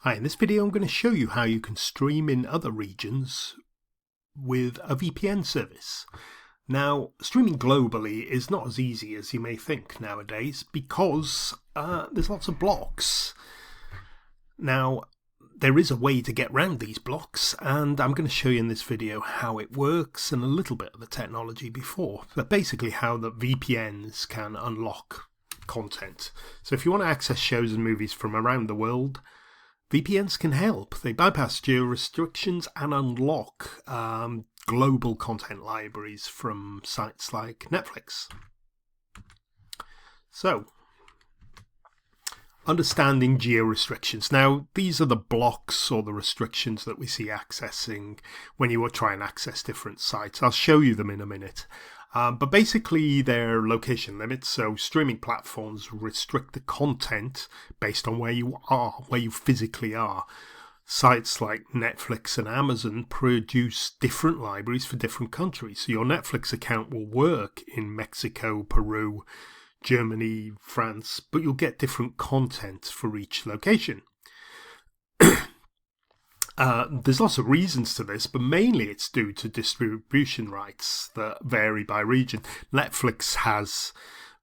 Hi, in this video I'm going to show you how you can stream in other regions with a VPN service. Now, streaming globally is not as easy as you may think nowadays because there's lots of blocks. Now, there is a way to get around these blocks, and I'm going to show you in this video how it works and a little bit of the technology before, but basically how the VPNs can unlock content. So if you want to access shows and movies from around the world, VPNs can help. They bypass geo restrictions and unlock global content libraries from sites like Netflix. So, understanding geo restrictions. Now, these are the blocks or the restrictions that we see accessing when you try and access different sites. I'll show you them in a minute. But basically they're location limits, so streaming platforms restrict the content based on where you are, where you physically are. Sites like Netflix and Amazon produce different libraries for different countries. So your Netflix account will work in Mexico, Peru, Germany, France, but you'll get different content for each location. There's lots of reasons to this, but mainly it's due to distribution rights that vary by region. Netflix has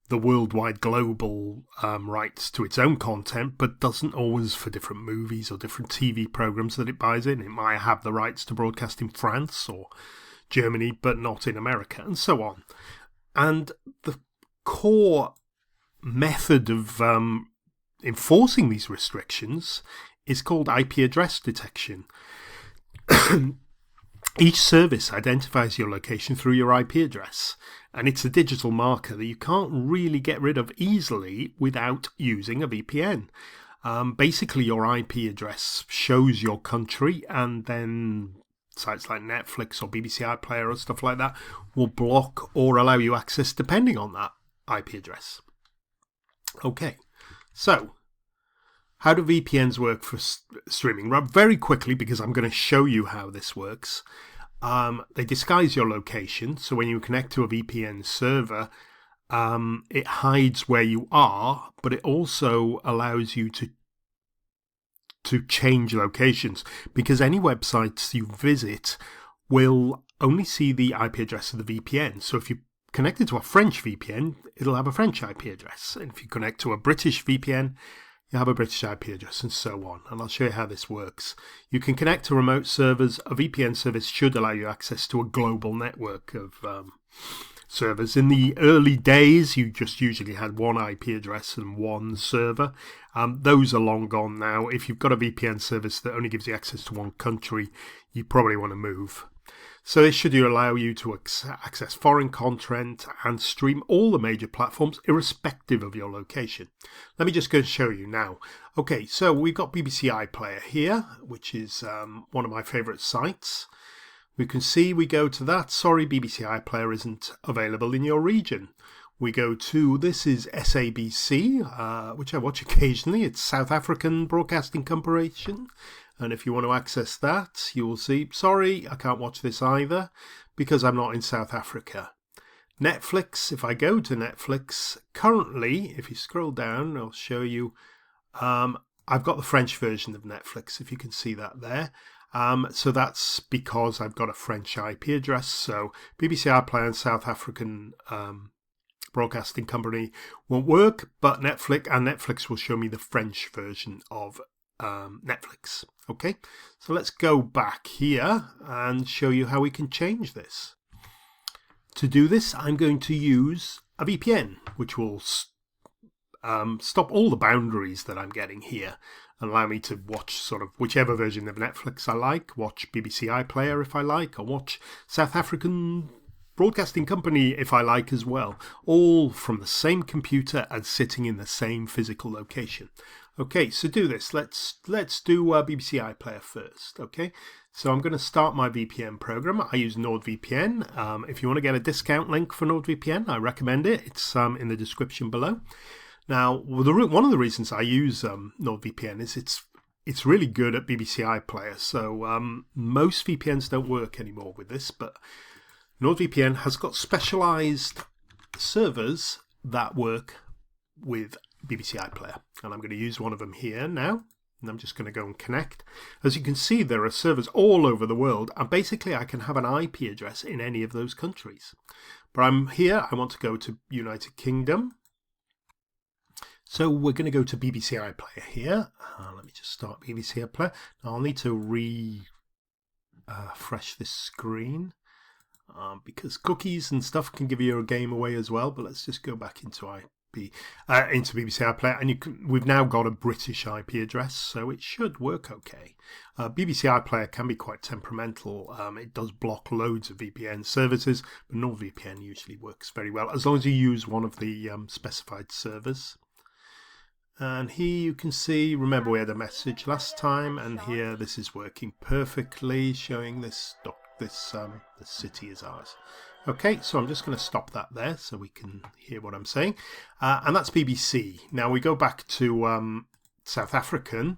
the worldwide global rights to its own content, but doesn't always for different movies or different TV programs that it buys in. It might have the rights to broadcast in France or Germany, but not in America, and so on. And the core method of enforcing these restrictions is called IP address detection. Each service identifies your location through your IP address, and it's a digital marker that you can't really get rid of easily without using a VPN. Basically, your IP address shows your country, and then sites like Netflix or BBC iPlayer or stuff like that will block or allow you access depending on that IP address. Okay, so how do VPNs work for streaming? Very quickly, because I'm going to show you how this works. They disguise your location, so when you connect to a VPN server, it hides where you are, but it also allows you to change locations, because any websites you visit will only see the IP address of the VPN. So if you connected to a French VPN, it'll have a French IP address, and if you connect to a British VPN, you have a British IP address, and so on. And I'll show you how this works. You can connect to remote servers. A VPN service should allow you access to a global network of servers. In the early days, you just usually had one IP address and one server. Those are long gone now. If you've got a VPN service that only gives you access to one country, you probably want to move. So this should allow you to access foreign content and stream all the major platforms irrespective of your location. Let me just go and show you now. Okay, so we've got BBC iPlayer here, which is one of my favourite sites. We can see we go to that. Sorry, BBC iPlayer isn't available in your region. We go to, this is SABC, which I watch occasionally. It's South African Broadcasting Corporation. And if you want to access that, you will see, sorry, I can't watch this either because I'm not in South Africa. Netflix, if I go to Netflix, currently, if you scroll down, I'll show you, I've got the French version of Netflix, if you can see that there. So that's because I've got a French IP address. So BBC iPlayer and South African Broadcasting Company won't work, but Netflix will show me the French version of Netflix. Okay, so let's go back here and show you how we can change this. To do this, I'm going to use a VPN, which will stop all the boundaries that I'm getting here and allow me to watch sort of whichever version of Netflix I like, watch BBC iPlayer if I like, or watch South African Broadcasting Company if I like as well, all from the same computer and sitting in the same physical location. Okay, so do this. Let's do BBC iPlayer first. Okay, so I'm going to start my VPN program. I use NordVPN. If you want to get a discount link for NordVPN, I recommend it. It's in the description below. Now, one of the reasons I use NordVPN is it's really good at BBC iPlayer. So most VPNs don't work anymore with this, but NordVPN has got specialized servers that work with BBC iPlayer, and I'm going to use one of them here now. And I'm just going to go and connect. As you can see, there are servers all over the world, and basically I can have an IP address in any of those countries. But I'm here, I want to go to United Kingdom. So we're going to go to BBC iPlayer here. Let me just start BBC iPlayer. Now I'll need to refresh this screen because cookies and stuff can give you a game away as well. But let's just go back into into BBC iPlayer, and we've now got a British IP address, so it should work okay. BBC iPlayer can be quite temperamental. It does block loads of VPN services, but NordVPN usually works very well as long as you use one of the specified servers. And here you can see, remember we had a message last time, and here this is working perfectly, showing this city is ours. Okay, so I'm just going to stop that there so we can hear what I'm saying. And that's BBC. Now we go back to South African.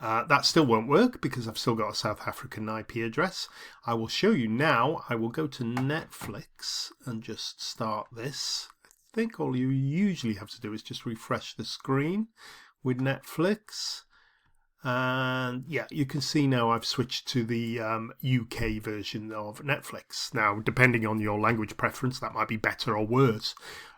That still won't work because I've still got a South African IP address. I will show you now. I will go to Netflix and just start this. I think all you usually have to do is just refresh the screen with Netflix. And yeah, you can see now I've switched to the UK version of Netflix. Now, depending on your language preference, that might be better or worse.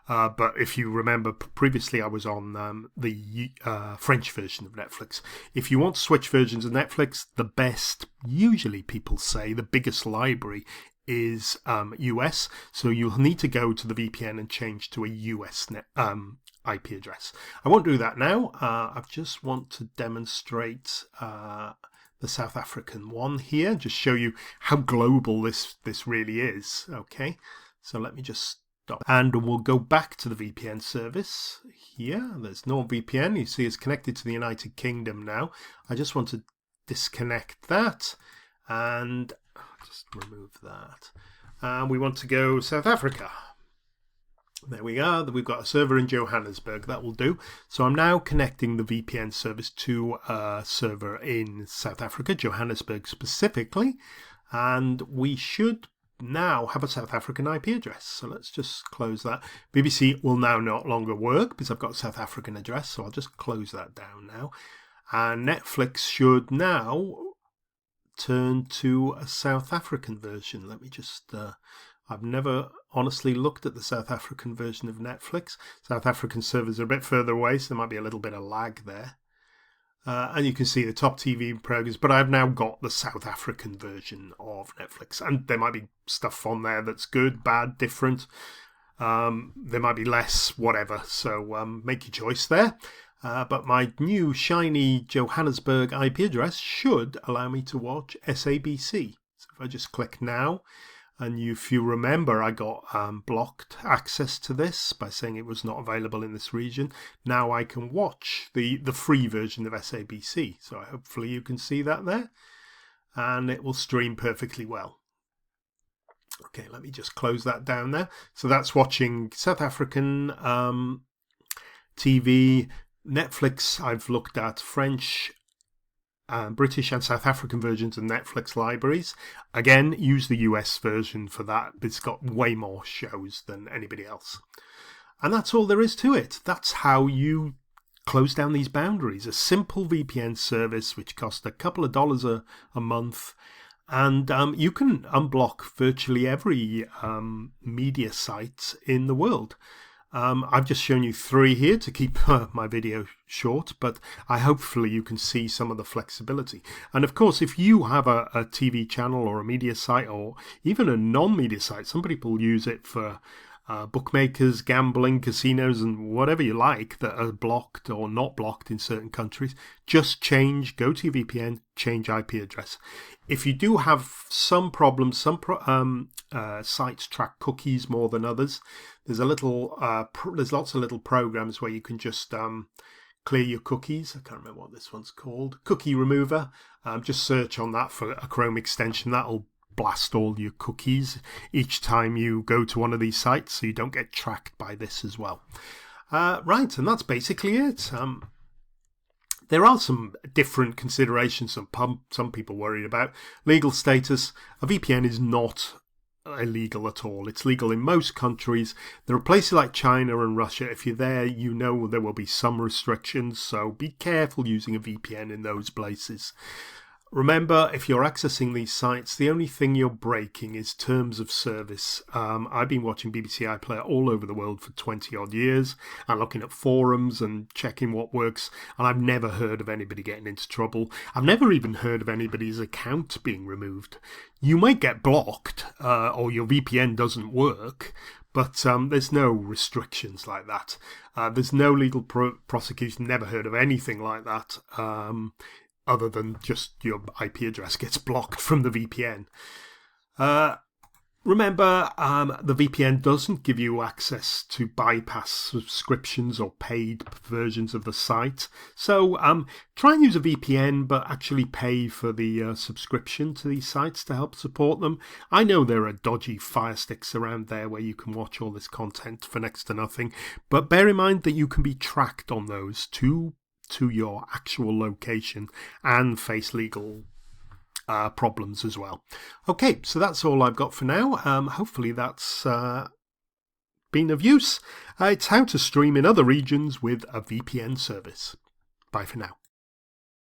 But if you remember, previously I was on the French version of Netflix. If you want to switch versions of Netflix, the best, usually people say, the biggest library is US. So you'll need to go to the VPN and change to a US IP address. I won't do that now. I just want to demonstrate the South African one here, just show you how global this really is. Okay, so let me just stop, and we'll go back to the VPN service here. There's NordVPN. You see it's connected to the United Kingdom now. I just want to disconnect that and just remove that. And we want to go South Africa. There we are. We've got a server in Johannesburg. That will do. So I'm now connecting the VPN service to a server in South Africa, Johannesburg specifically. And we should now have a South African IP address. So let's just close that. BBC will now no longer work because I've got a South African address. So I'll just close that down now. And Netflix should now turn to a South African version. Let me just... I've never honestly looked at the South African version of Netflix. South African servers are a bit further away, so there might be a little bit of lag there. And you can see the top TV programs, but I've now got the South African version of Netflix. And there might be stuff on there that's good, bad, different. There might be less, whatever. So make your choice there. But my new shiny Johannesburg IP address should allow me to watch SABC. So if I just click now, and if you remember, I got blocked access to this by saying it was not available in this region. Now I can watch the free version of SABC. So hopefully you can see that there. And it will stream perfectly well. Okay, let me just close that down there. So that's watching South African TV. Netflix, I've looked at French, British and South African versions of Netflix libraries. Again, use the US version for that. It's got way more shows than anybody else. And that's all there is to it. That's how you close down these boundaries. A simple VPN service which costs a couple of dollars a month. And you can unblock virtually every media site in the world. I've just shown you 3 here to keep my video short, but hopefully you can see some of the flexibility. And of course, if you have a TV channel or a media site or even a non-media site, some people use it for bookmakers, gambling, casinos, and whatever you like that are blocked or not blocked in certain countries, just go to your VPN, change IP address. If you do have some problems, some sites track cookies more than others. There's lots of little programs where you can just clear your cookies. I can't remember what this one's called. Cookie remover. Just search on that for a Chrome extension. That'll blast all your cookies each time you go to one of these sites, so you don't get tracked by this as well. Right, and that's basically it. There are some different considerations some people worried about. Legal status. A VPN is not illegal at all. It's legal in most countries. There are places like China and Russia. If you're there, you know there will be some restrictions, so be careful using a VPN in those places. Remember, if you're accessing these sites, the only thing you're breaking is terms of service. I've been watching BBC iPlayer all over the world for 20 odd years and looking at forums and checking what works, and I've never heard of anybody getting into trouble. I've never even heard of anybody's account being removed. You might get blocked or your VPN doesn't work, but there's no restrictions like that. There's no legal prosecution, never heard of anything like that. Other than just your IP address gets blocked from the VPN. Remember, the VPN doesn't give you access to bypass subscriptions or paid versions of the site. So try and use a VPN, but actually pay for the subscription to these sites to help support them. I know there are dodgy Fire Sticks around there where you can watch all this content for next to nothing, but bear in mind that you can be tracked on those to your actual location and face legal problems as well. Okay, so that's all I've got for now. Hopefully that's been of use. It's how to stream in other regions with a VPN service. Bye for now.